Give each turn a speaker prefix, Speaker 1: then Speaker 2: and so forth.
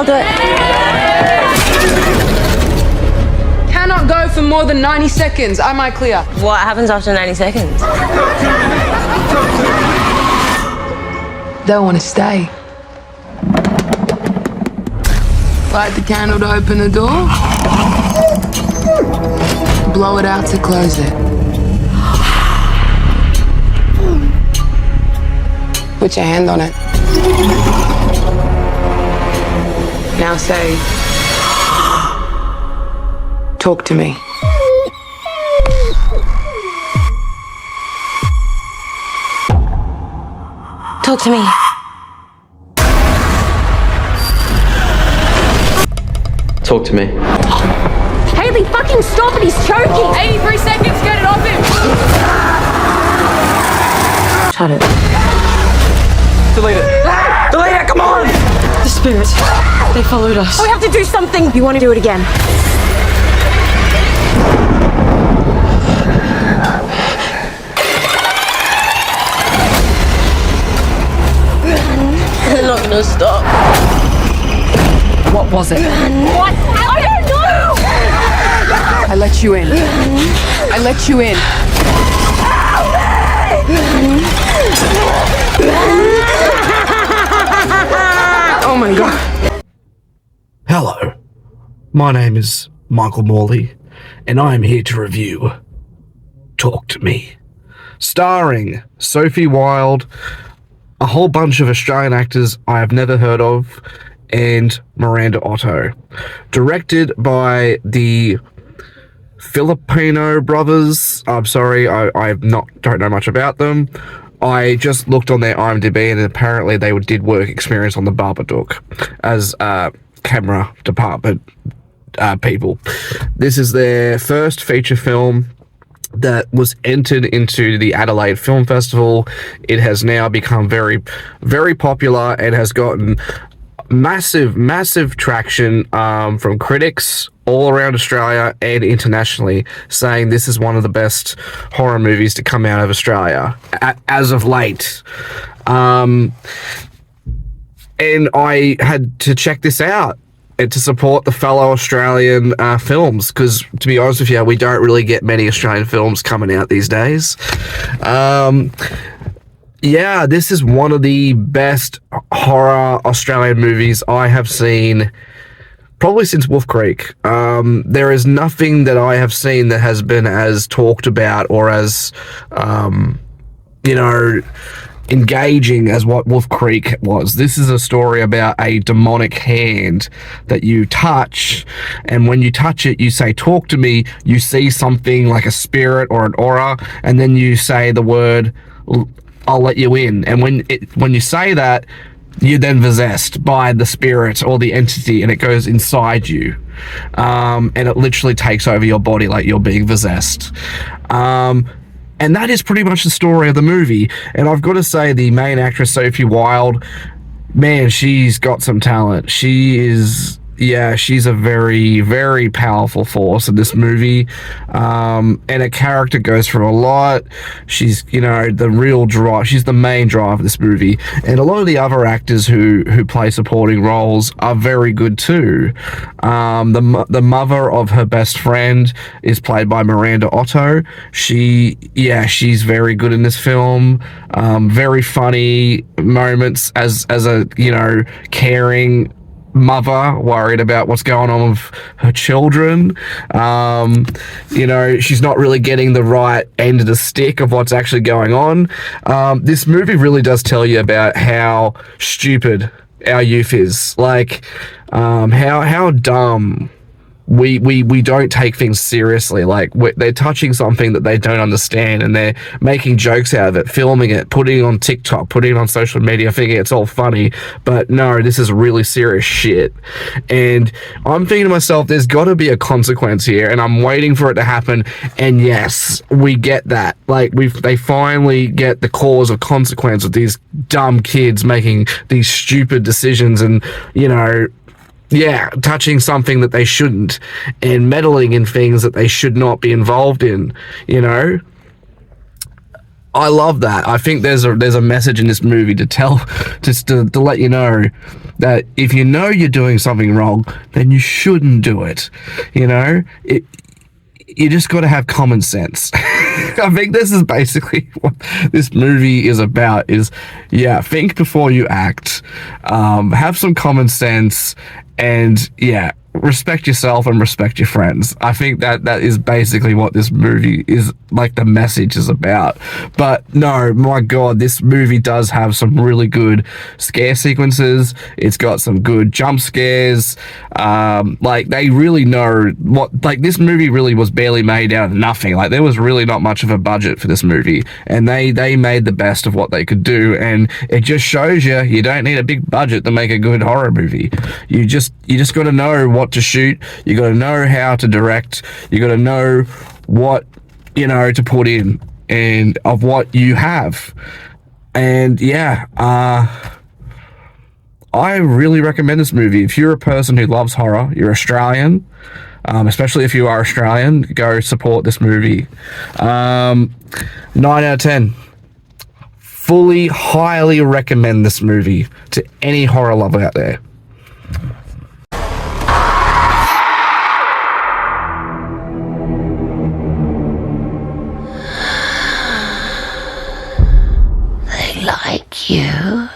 Speaker 1: I'll do it.
Speaker 2: Cannot go for more than 90 seconds. Am I clear?
Speaker 1: What happens after 90 seconds?
Speaker 2: They'll want to stay. Light the candle to open the door. Blow it out to close it. Put your hand on it. Now say, talk to me.
Speaker 1: Talk to me.
Speaker 3: Talk to me.
Speaker 1: Haley, fucking stop it, he's choking!
Speaker 2: 83 seconds, get it off him!
Speaker 1: Shut it.
Speaker 3: Delete it. Delete it, come on!
Speaker 1: The spirits, they followed us. We have to do something! You want to do it again? They're not gonna stop.
Speaker 2: What was it?
Speaker 1: What? I don't know!
Speaker 2: I let you in. I let you in. Oh my God.
Speaker 4: Hello, my name is Michael Morley, and I am here to review Talk to Me, starring Sophie Wilde, a whole bunch of Australian actors I have never heard of, and Miranda Otto. Directed by the Filipino brothers. I'm sorry, I don't know much about them. I just looked on their IMDb, and apparently they did work experience on the Babadook as camera department people. This is their first feature film that was entered into the Adelaide Film Festival. It has now become very, very popular and has gotten massive traction from critics all around Australia and internationally, saying this is one of the best horror movies to come out of Australia as of late. And I had to check this out and to support the fellow Australian films, because to be honest with you, we don't really get many Australian films coming out these days. Yeah, this is one of the best horror Australian movies I have seen probably since Wolf Creek. There is nothing that I have seen that has been as talked about or as, engaging as what Wolf Creek was. This is a story about a demonic hand that you touch, and when you touch it, you say, talk to me, you see something like a spirit or an aura, and then you say the word, I'll let you in. And when you say that, you're then possessed by the spirit or the entity, and it goes inside you. And it literally takes over your body like you're being possessed. And that is pretty much the story of the movie. And I've got to say, the main actress, Sophie Wilde, man, she's got some talent. She's a very, very powerful force in this movie. And a character goes through a lot. She's, the real drive. She's the main drive of this movie. And a lot of the other actors who play supporting roles are very good too. The mother of her best friend is played by Miranda Otto. She's very good in this film. Very funny moments as a, caring mother worried about what's going on with her children. She's not really getting the right end of the stick of what's actually going on. This movie really does tell you about how stupid our youth is. Like, how dumb we don't take things seriously. Like, they're touching something that they don't understand, and they're making jokes out of it, filming it, putting it on TikTok, putting it on social media, thinking it's all funny. But no, this is really serious shit. And I'm thinking to myself, there's got to be a consequence here, and I'm waiting for it to happen. And yes, we get that. Like, they finally get the cause of consequence of these dumb kids making these stupid decisions, and touching something that they shouldn't, and meddling in things that they should not be involved in, I love that. I think there's a message in this movie to tell, just to let you know that if you know you're doing something wrong, then you shouldn't do it. You know, you just got to have common sense. I think this is basically what this movie is about, is, yeah, think before you act, have some common sense, and yeah, respect yourself and respect your friends. I think that is basically what this movie is, like, the message is about. But no, my God, this movie does have some really good scare sequences. It's got some good jump scares. Like, they really know what, like, this movie really was barely made out of nothing. Like, there was really not much of a budget for this movie, and they made the best of what they could do. And it just shows you don't need a big budget to make a good horror movie. You just got to know what to shoot. You got to know how to direct. You got to know what, you know, to put in, and of what you have. And yeah, I really recommend this movie. If you're a person who loves horror, you're Australian, especially if you are Australian, go support this movie. 9 out of 10. Fully, highly recommend this movie to any horror lover out there.
Speaker 5: They like you.